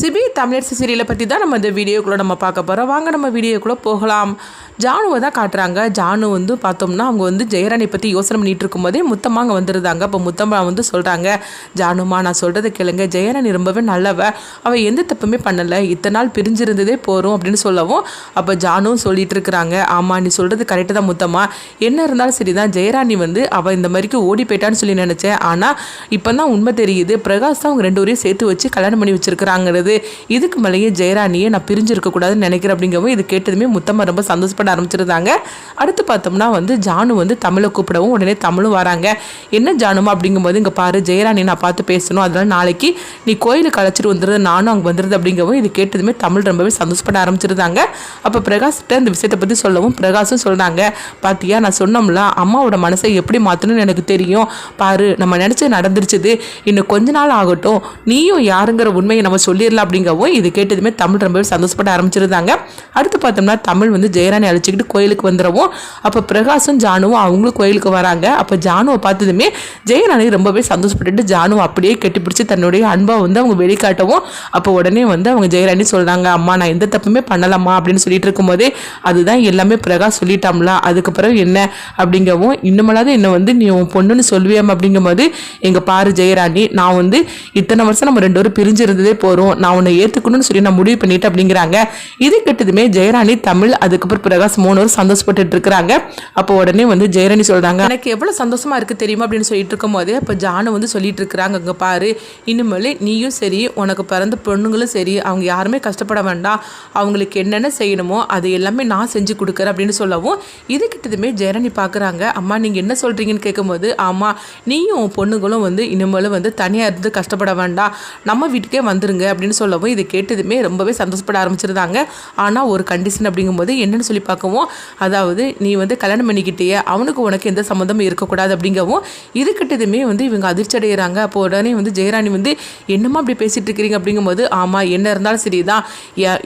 CP Tamilarasi சீரியலை பற்றி தான் நம்ம இந்த வீடியோக்குள்ளே நம்ம பார்க்க போகிறோம். வாங்க நம்ம வீடியோக்குள்ளே போகலாம். ஜானுவை தான் காட்டுறாங்க. ஜானு வந்து பார்த்தோம்னா அவங்க வந்து ஜெயராணி பற்றி யோசனை பண்ணிட்டு இருக்கும்போதே முத்தம்மா அங்கே வந்துருந்தாங்க. அப்போ முத்தம்மா வந்து சொல்கிறாங்க, ஜானுமா நான் சொல்கிறத கேளுங்க, ஜெயராணி ரொம்பவே நல்லவ, அவள் எந்த தப்புமே பண்ணலை, இத்தனை நாள் பிரிஞ்சிருந்ததே போகிறோம் அப்படின்னு சொல்லவும் அப்போ ஜானுவும் சொல்லிட்டு இருக்கிறாங்க, ஆமாம் நீ சொல்கிறது கரெக்டு தான் முத்தம்மா, என்ன இருந்தாலும் சரி தான், ஜெயராணி வந்து அவள் இந்த மாதிரிக்கு ஓடி போயிட்டான்னு சொல்லி நினச்சேன், ஆனால் இப்போ தான் உண்மை தெரியுது, பிரகாஷ் தான் அவங்க ரெண்டு பேரையும் சேர்த்து வச்சு கல்யாணம் பண்ணி வச்சிருக்கிறாங்கிறது, இதுக்கு மேலேயே ஜெயராணியை நான் பிரிஞ்சிருக்கக்கூடாதுன்னு நினைக்கிறேன் அப்படிங்கவும் இது கேட்டதுமே முத்தம்மா ரொம்ப சந்தோஷப்பட ஆரம்பிச்சிருந்தாங்க. அடுத்து பார்த்தோம்னா வந்து ஜானு வந்து தமிழை கூப்பிடவும் உடனே தமிழும் வராங்க. என்ன ஜானுமா அப்படிங்கும்போது, இங்கே பாரு ஜெயராணி நான் பார்த்து பேசணும், அதனால நாளைக்கு நீ கோயிலுக்கு அழைச்சிட்டு வந்துடுறது, நானும் அங்கே வந்துடுது அப்படிங்கவும் இது கேட்டதுமே தமிழ் ரொம்பவே சந்தோஷப்பட ஆரம்பிச்சிருந்தாங்க. அப்போ பிரகாஷ்கிட்ட இந்த விஷயத்தை பற்றி சொல்லவும் பிரகாஷும் சொல்கிறாங்க, பாத்தியா நான் சொன்னோம்ல அம்மாவோட மனசை எப்படி மாற்றணும்னு எனக்கு தெரியும், பாரு நம்ம நினச்சி நடந்துருச்சுது, இன்னும் கொஞ்ச நாள் ஆகட்டும், நீயும் யாருங்கிற உண்மையை நம்ம சொல்லிடலாம் அப்படிங்கவும் இது கேட்டதுமே தமிழ் ரொம்பவே சந்தோஷப்பட ஆரம்பிச்சிருந்தாங்க. அடுத்து பார்த்தோம்னா தமிழ் வந்து ஜெயராணி அழைச்சிக்கிட்டு கோயிலுக்கு வந்துடவும் அப்போ பிரகாஷும் ஜானுவும் அவங்களும் கோயிலுக்கு வராங்க. அப்போ ஜானுவை பார்த்ததுமே ஜெயராணி ரொம்பவே சந்தோஷப்பட்டுட்டு ஜானுவை அப்படியே கெட்டிப்பிடிச்சு தன்னுடைய அன்பை வந்து அவங்க வெளிக்காட்டவும் அப்போ உடனே வந்து அவங்க ஜெயராணி சொல்கிறாங்க, அம்மா நான் எந்த தப்புமே பண்ணலாமா அப்படின்னு சொல்லிட்டு இருக்கும்போதே அதுதான் எல்லாமே பிரகாஷ் சொல்லிட்டாம்ல, அதுக்கப்புறம் என்ன அப்படிங்கவும் இன்னுமல்லாத என்ன வந்து நீ உன் பொண்ணுன்னு சொல்லுவியாம் அப்படிங்கும்போது, எங்க பாரு ஜெயராணி நான் வந்து இத்தனை வருஷம் நம்ம ரெண்டு பேரும் பிரிஞ்சிருந்ததே போகிறோம், நான் உன்னை ஏற்றுக்கணும்னு சொல்லி நான் முடிவு பண்ணிட்டேன் அப்படிங்கிறாங்க. இது கெட்டதுமே ஜெயராணி தமிழ் அதுக்கப்புறம் பிரகாஷ் மூணு சந்தோஷப்பட்டு இருக்கிறாங்க. அப்போ உடனே வந்து ஜெயராணி சொல்றாங்க, எனக்கு எவ்வளவு சந்தோஷமா இருக்கு தெரியுமா அப்படின்னு சொல்லிட்டு இருக்கும் போது அப்ப ஜானு வந்து சொல்லிட்டு இருக்கிறாங்க, அங்க பாரு இனிமேல் நீயும் சரி உனக்கு பிறந்த பொண்ணுங்களும் சரி அவங்க யாருமே கஷ்டப்பட வேண்டாம், அவங்களுக்கு என்னென்ன செய்யணுமோ அது எல்லாமே நான் செஞ்சு கொடுக்குறேன் அப்படின்னு சொல்லவும் இது கிட்டதுமே ஜெயராணி பாக்குறாங்க, அம்மா நீங்க என்ன சொல்றீங்கன்னு கேட்கும்போது, ஆமா நீயும் பொண்ணுங்களும் வந்து இனிமேல் வந்து தனியா இருந்து கஷ்டப்பட வேண்டாம், நம்ம வீட்டுக்கே வந்துருங்க அப்படின்னு சொல்லவும் இது கேட்டதுமே ரொம்பவே சந்தோஷப்பட ஆரம்பிச்சிருந்தாங்க. ஆனா ஒரு கண்டிஷன் அப்படிங்கும்போது என்னன்னு சொல்லி பார்க்கவும், அதாவது நீ வந்து கல்யாணம் பண்ணிக்கிட்டே அவனுக்கு உனக்கு எந்த சம்மந்தமும் இருக்கக்கூடாது அப்படிங்கவும் இது கிட்டதுமே வந்து இவங்க அதிர்ச்சி அடைகிறாங்க. அப்போ உடனே வந்து ஜெயராணி வந்து என்னம்மா அப்படி பேசிட்டு இருக்கிறீங்க அப்படிங்கும்போது, ஆமா என்ன இருந்தாலும் சரிதான்,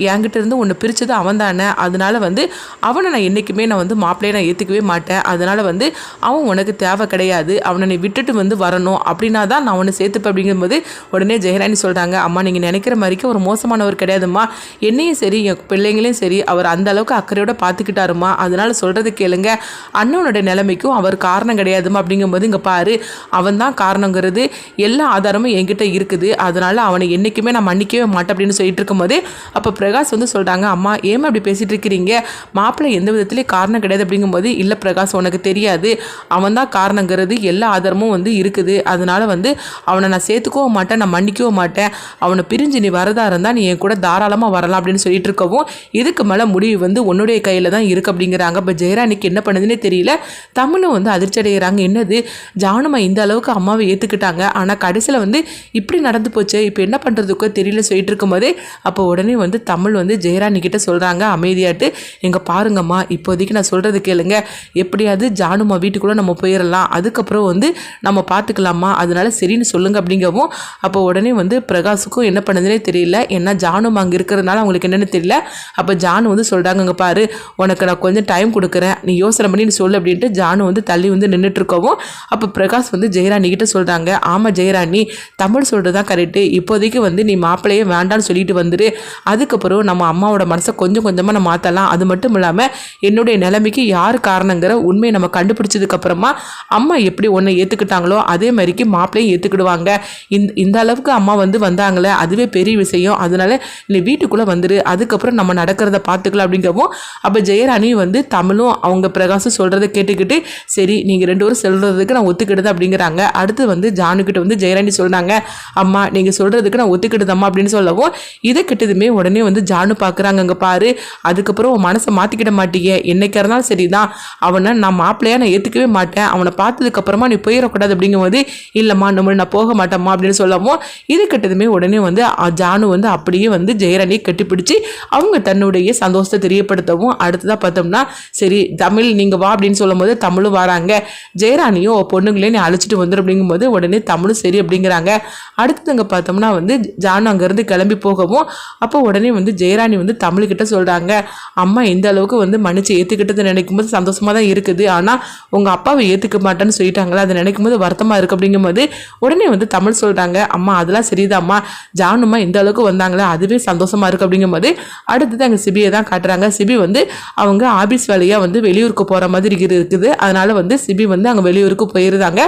என்கிட்ட இருந்து ஒன்று பிரிச்சது அவன் தானே, அதனால வந்து அவனை நான் என்றைக்குமே நான் வந்து மாப்பிள்ளையை நான் ஏற்றுக்கவே மாட்டேன், அதனால வந்து அவன் உனக்கு தேவை கிடையாது, அவனை நீ விட்டுட்டு வந்து வரணும் அப்படின்னா தான் நான் உன்னை சேர்த்துப்பேன் அப்படிங்கும்போது உடனே ஜெயராணி சொல்கிறாங்க, அம்மா நீங்கள் நினைக்கிற மாதிரிக்கு ஒரு மோசமானவர் கிடையாதும்மா, என்னையும் சரி என் பிள்ளைங்களையும் சரி அவர் அந்த அளவுக்கு அக்கறையோட பார்த்துக்கிட்டாருமா, அதனால சொல்கிறது கேளுங்க, அண்ணனோட நிலைமைக்கும் அவர் காரணம் கிடையாதுமா அப்படிங்கும்போது, இங்கே பாரு அவன் தான் காரணங்கிறது எல்லா ஆதாரமும் என்கிட்ட இருக்குது, அதனால அவனை என்றைக்குமே நான் மன்னிக்கவே மாட்டேன் அப்படின்னு சொல்லிட்டு இருக்கும்போது அப்போ பிரகாஷ் வந்து சொல்கிறாங்க, அம்மா ஏமா அப்படி பேசிகிட்டு இருக்கிறீங்க, மாப்பிள்ளை எந்த விதத்துலேயும் காரணம் கிடையாது அப்படிங்கும்போது, இல்லை பிரகாஷ் உனக்கு தெரியாது, அவன் தான் காரணங்கிறது எல்லா ஆதாரமும் வந்து இருக்குது, அதனால வந்து அவனை நான் சேர்த்துக்கவும் மாட்டேன், நான் மன்னிக்கவும் மாட்டேன், அவனை பிரிஞ்சு நீ வரதா இருந்தால் நீ என் கூட தாராளமாக வரலாம் அப்படின்னு சொல்லிட்டு இருக்கவும் இதுக்கு மேலே முடிவு வந்து உன்னுடைய கையில் தான் இருக்குது அப்படிங்கிறாங்க. இப்போ ஜெயராணிக்கு என்ன பண்ணுதுன்னே தெரியல. தமிழும் வந்து அதிர்ச்சி அடைகிறாங்க, என்னது ஜானுமா இந்த அளவுக்கு அம்மாவை ஏற்றுக்கிட்டாங்க, ஆனால் கடைசியில் வந்து இப்படி நடந்து போச்சு, இப்போ என்ன பண்ணுறதுக்கோ தெரியல சொல்லிட்டு இருக்கும்போதே அப்போ உடனே வந்து தமிழ் வந்து ஜெயராணி கிட்ட சொல்கிறாங்க அமைதியாட்டு, எங்கே பாருங்கம்மா இப்போதைக்கு நான் சொல்கிறது கேளுங்க, எப்படியாவது ஜானுமா வீட்டுக்குள்ளே நம்ம போயிடலாம், அதுக்கப்புறம் வந்து நம்ம பார்த்துக்கலாமா, அதனால சரின்னு சொல்லுங்க அப்படிங்கவும் அப்போ உடனே வந்து பிரகாஷுக்கும் என்ன பண்ணுதுன்னே தெரியல, ஏன்னா ஜானுமா அங்கே இருக்கிறதுனால அவங்களுக்கு என்னென்னு தெரியல. அப்போ ஜானு வந்து சொல்கிறாங்க, அங்கே பாரு உனக்கு நான் கொஞ்சம் டைம் கொடுக்குறேன், நீ யோசனை பண்ணி நீ சொல்லு அப்படின்ட்டு ஜானு வந்து தள்ளி வந்து நின்றுட்டு இருக்கவும் அப்போ பிரகாஷ் வந்து ஜெயராணி கிட்ட சொல்கிறாங்க, ஆமாம் ஜெயராணி தமிழ் சொல்கிறது தான் கரெக்டு, இப்போதைக்கு வந்து நீ மாப்பிள்ளையே வேண்டான்னு சொல்லிட்டு வந்துரு, அதுக்கப்புறம் நம்ம அம்மாவோட மனசை கொஞ்சம் கொஞ்சமாக நம்ம மாற்றலாம், அது மட்டும் இல்லாமல் என்னுடைய நிலைமைக்கு யார் காரணங்கிற உண்மையை நம்ம கண்டுபிடிச்சதுக்கப்புறமா அம்மா எப்படி ஒன்றை ஏற்றுக்கிட்டாங்களோ அதே மாதிரிக்கு மாப்பிள்ளையும் ஏற்றுக்கிடுவாங்க, இந்த அளவுக்கு அம்மா வந்து வந்தாங்களே அதுவே பெரிய விஷயம், அதனால நீ வீட்டுக்குள்ளே வந்துரு, அதுக்கப்புறம் நம்ம நடக்கிறத பார்த்துக்கலாம் அப்படிங்கவும் அப்போ ஜெயராணி வந்து தமிழும் அவங்க பிரகாஷும் சொல்கிறத கேட்டுக்கிட்டு சரி நீங்கள் ரெண்டு பேரும் சொல்கிறதுக்கு நான் ஒத்துக்கிடுது அப்படிங்கிறாங்க. அடுத்து வந்து ஜானுக்கிட்ட வந்து ஜெயராணி சொல்கிறாங்க, அம்மா நீங்கள் சொல்கிறதுக்கு நான் ஒத்துக்கிடுதம்மா அப்படின்னு சொல்லவும் இதை கிட்டதுமே உடனே வந்து ஜானு பார்க்குறாங்க, அங்கே பாரு அதுக்கப்புறம் உன் மனசை மாற்றிக்கிட மாட்டீங்க, என்னைக்கா இருந்தாலும் சரிதான், அவனை நான் மாப்பிள்ளையாக நான் ஏற்றுக்கவே மாட்டேன், அவனை பார்த்ததுக்கப்புறமா நீ போயிடக்கூடாது அப்படிங்கும்போது, இல்லைம்மா நம்ம நான் போக மாட்டேம்மா அப்படின்னு சொல்லவும் இது கிட்டதுமே உடனே வந்து ஜானு வந்து அப்படியே வந்து ஜெயராணியை கட்டிப்பிடிச்சு அவங்க தன்னுடைய சந்தோஷத்தை தெரியப்படுத்தவும் அடுத்ததாக பார்த்தோம்னா சரி தமிழ் நீங்கள் வா அப்படின்னு சொல்லும் போது தமிழும் வராங்க, ஜெயராணியும் பொண்ணுங்களே நீ அழைச்சிட்டு வந்துடும் அப்படிங்கும்போது உடனே தமிழும் சரி அப்படிங்கிறாங்க. அடுத்ததுங்க பார்த்தோம்னா வந்து ஜானு அங்கேருந்து கிளம்பி போகவும் அப்போ உடனே வந்து ஜெயராணி வந்து தமிழ்கிட்ட சொல்கிறாங்க, அம்மா இந்த அளவுக்கு வந்து மன்னிச்சு ஏற்றுக்கிட்டது நினைக்கும் போது சந்தோஷமாக தான் இருக்குது, ஆனால் உங்கள் அப்பாவை ஏற்றுக்க மாட்டேன்னு சொல்லிட்டாங்களா, அதை நினைக்கும் போது வருத்தமாக இருக்குது அப்படிங்கும்போது உடனே வந்து தமிழ் சொல்கிறாங்க, அம்மா அதெல்லாம் சரிதாம்மா, ஜானுமா இந்த அளவுக்கு வந்தாங்களே அதுவே சந்தோஷமா இருக்குது அப்படிங்கும்போது அடுத்தது அங்கே சிபியை தான் காட்டுறாங்க. சிபி வந்து அவங்க ஆபீஸ் வேலையாக வந்து வெளியூருக்கு போகிற மாதிரி இருக்குது. அதனால வந்து சிபி வந்து அங்கே வெளியூருக்கு போயிருந்தாங்க.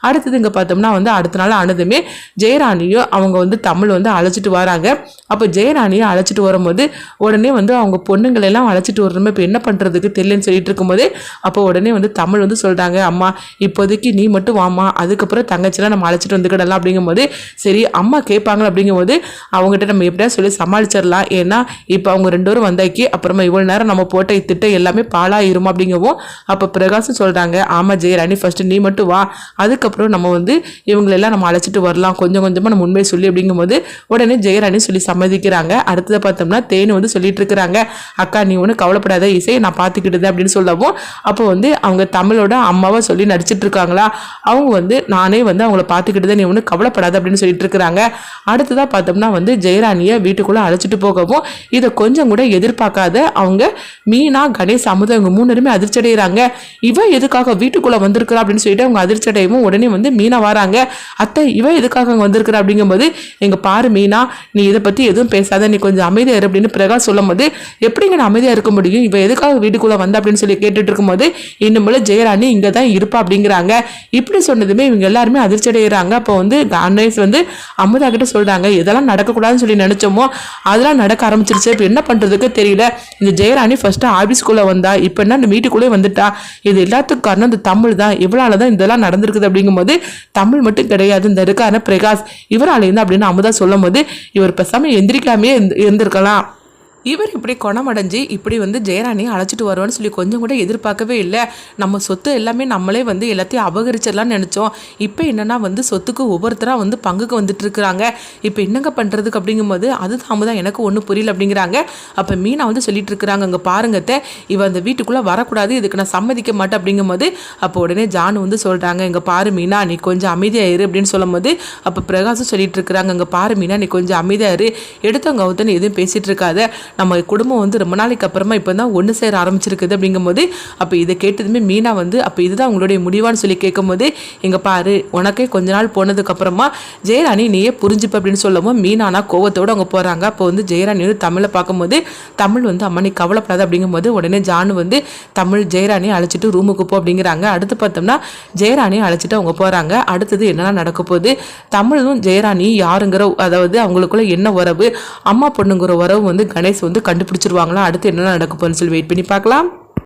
அடுத்தது இங்கே பார்த்தோம்னா வந்து அடுத்த நாள் ஆனதுமே ஜெயராணியும் அவங்க வந்து தமிழ் வந்து அழைச்சிட்டு வராங்க. அப்போ ஜெயராணியை அழைச்சிட்டு வரும்போது உடனே வந்து அவங்க பொண்ணுங்களெல்லாம் அழைச்சிட்டு வரணுமே இப்போ என்ன பண்ணுறதுக்கு தெரியலன்னு சொல்லிட்டு இருக்கும்போது அப்போ உடனே வந்து தமிழ் வந்து சொல்கிறாங்க, அம்மா இப்போதைக்கு நீ மட்டும் வாமா, அதுக்கப்புறம் தங்கச்சிலாம் நம்ம அழைச்சிட்டு வந்துக்கிடலாம் அப்படிங்கும்போது சரி அம்மா கேட்பாங்க அப்படிங்கும்போது அவங்ககிட்ட நம்ம எப்படியா சொல்லி சமாளிச்சிடலாம். ஏன்னா இப்போ அவங்க 2 பேரும் வந்தாக்கி அப்புறமா இவ்வளோ நேரம் நம்ம போட்ட திட்டம் எல்லாமே பாழாயிருமா அப்படிங்கவும் அப்போ பிரகாஷும் சொல்கிறாங்க, ஆமாம் ஜெயராணி ஃபஸ்ட்டு நீ மட்டும் வா, அதுக்கப்புறம் நம்ம வந்து இவங்களெல்லாம் நம்ம அழைச்சிட்டு வரலாம், கொஞ்சம் கொஞ்சமாக நம்ம உண்மையை சொல்லி அப்படிங்கும்போது உடனே ஜெயராணி சொல்லி சம்மதிக்கிறாங்க. அடுத்ததை பார்த்தோம்னா தேனு வந்து சொல்லிட்டு இருக்கிறாங்க, அக்கா நீ ஒன்றும் கவலைப்படாத, இசையை நான் பார்த்துக்கிட்டது அப்படின்னு சொல்லவும் அப்போ வந்து அவங்க தமிழோட அம்மாவை சொல்லி நடிச்சிட்டு இருக்காங்களா, அவங்க வந்து நானே வந்து அவங்கள பார்த்துக்கிட்டு நீ ஒன்றும் கவலைப்படாத அப்படின்னு சொல்லிட்டு இருக்கிறாங்க. அடுத்ததாக பார்த்தோம்னா வந்து ஜெயராணியை வீட்டுக்குள்ளே அழைச்சிட்டு போகவும் இதை கொஞ்சம் கூட எதிர்பார்க்காத அவங்க மீனா கணேஷ் அமுதா இவங்க 3 பேருமே அதிர்ச்சி அடைகிறாங்க. இவ எதுக்காக வீட்டுக்குள்ளே வந்திருக்கிறா அப்படின்னு சொல்லிட்டு அவங்க அதிர்ச்சி அடையவும் உடனே வந்து மீனா வராங்க. அத்தை இவ எதுக்காக அங்கே வந்திருக்கிறா அப்படிங்கும்போது எங்கள் பாரு மீனா நீ இதை பற்றி எதுவும் பேசாத, நீ கொஞ்சம் அமைதியாக இரு அப்படின்னு பிரகாஷ் சொல்லும் போது எப்படிங்க நான் அமைதியாக இருக்க முடியும், இவ எதுக்காக வீட்டுக்குள்ளே வந்த அப்படின்னு சொல்லி கேட்டுட்டு இருக்கும்போது இன்னும் போல ஜெயராணி இங்கே தான் இருப்பா அப்படிங்கிறாங்க. இப்படி சொன்னதுமே இவங்க எல்லாருமே அதிர்ச்சி அடைகிறாங்க. அப்போ வந்து கணேஷ் வந்து அமுதா கிட்ட சொல்றாங்க, இதெல்லாம் நடக்கக்கூடாதுன்னு சொல்லி நினைச்சோமோ அதெல்லாம் நடக்க ஆரம்பிச்சிருச்சு, இப்போ என்ன பண்றதுக்கு தெரியல, இந்த ஜெயராணி ஃபர்ஸ்ட் ஆபீஸ்க்குள்ள வந்தா இப்போ என்ன இந்த வீட்டுக்குள்ளே வந்துட்டா, இது எல்லாத்துக்கும் காரணம் இந்த தமிழ் தான், இவளாலதான் இதெல்லாம் நடந்திருக்குது அப்படிங்கும்போது தமிழ் மட்டும் கிடையாது இந்த இருக்கான பிரகாஷ் இவராலேருந்து அப்படின்னு அமுதா சொல்லும் போது இவர் பேசாம எந்திரிக்காமே இருந்திருக்கலாம். இவர் இப்படி குணமடைஞ்சு இப்படி வந்து ஜெயராணியை அழைச்சிட்டு வருவான்னு சொல்லி கொஞ்சம் கூட எதிர்பார்க்கவே இல்லை. நம்ம சொத்து எல்லாமே நம்மளே வந்து எல்லாத்தையும் அபகரிச்சிடலாம்னு நினச்சோம். இப்போ என்னென்னா வந்து சொத்துக்கு ஒவ்வொருத்தராக வந்து பங்குக்கு வந்துட்டு இருக்கிறாங்க. இப்போ என்னங்க பண்ணுறதுக்கு அப்படிங்கும்போது அதுதான் தான் எனக்கு ஒன்றும் புரியல அப்படிங்கிறாங்க. அப்போ மீனா வந்து சொல்லிட்டு இருக்கிறாங்க, அங்கே பாருங்கத்த இவ அந்த வீட்டுக்குள்ளே வரக்கூடாது, இதுக்கு நான் சம்மதிக்க மாட்டேன் அப்படிங்கும்போது அப்போ உடனே ஜானு வந்து சொல்கிறாங்க, இங்கே பாரு மீனா நீ கொஞ்சம் அமைதியாக இரு அப்படின்னு சொல்லும் போது அப்போ பிரகாஷும் சொல்லிட்டு இருக்கிறாங்க, அங்கே பாரு மீனா நீ கொஞ்சம் அமைதியாக இரு, எடுத்தவங்க அவத்தன்னு எதுவும் பேசிகிட்டு இருக்காத, நம்ம குடும்பம் வந்து ரொம்ப நாளைக்கு அப்புறமா இப்போ தான் ஒன்று சேர ஆரம்பிச்சிருக்குது அப்படிங்கும்போது அப்போ இதை கேட்டதுமே மீனா வந்து அப்போ இதுதான் உங்களுடைய முடிவான்னு சொல்லி கேட்கும்போது எங்கள் பாரு உனக்கே கொஞ்ச நாள் போனதுக்கப்புறமா ஜெயராணி நீயே புரிஞ்சுப்ப அப்படின்னு சொல்லவும் மீனானா கோவத்தோடு அவங்க போகிறாங்க. அப்போ வந்து ஜெயராணி வந்து தமிழை பார்க்கும்போது தமிழ் வந்து அம்மா நீ கவலைப்படாத அப்படிங்கும்போது உடனே ஜானு வந்து தமிழ் ஜெயராணியை அழைச்சிட்டு ரூமுக்கு போ அப்படிங்கிறாங்க. அடுத்து பார்த்தோம்னா ஜெயராணியை அழைச்சிட்டு அவங்க போகிறாங்க. அடுத்தது என்னெல்லாம் நடக்க போகுது, தமிழும் ஜெயராணி யாருங்கிற அதாவது அவங்களுக்குள்ள என்ன உறவு, அம்மா பொண்ணுங்கிற உறவு வந்து கணேஷ் வந்து கண்டுபிடிச்சிருவாங்களா, அடுத்து என்ன நடக்க போகுதுன்னு சொல்லி வெயிட் பண்ணி பார்க்கலாம்.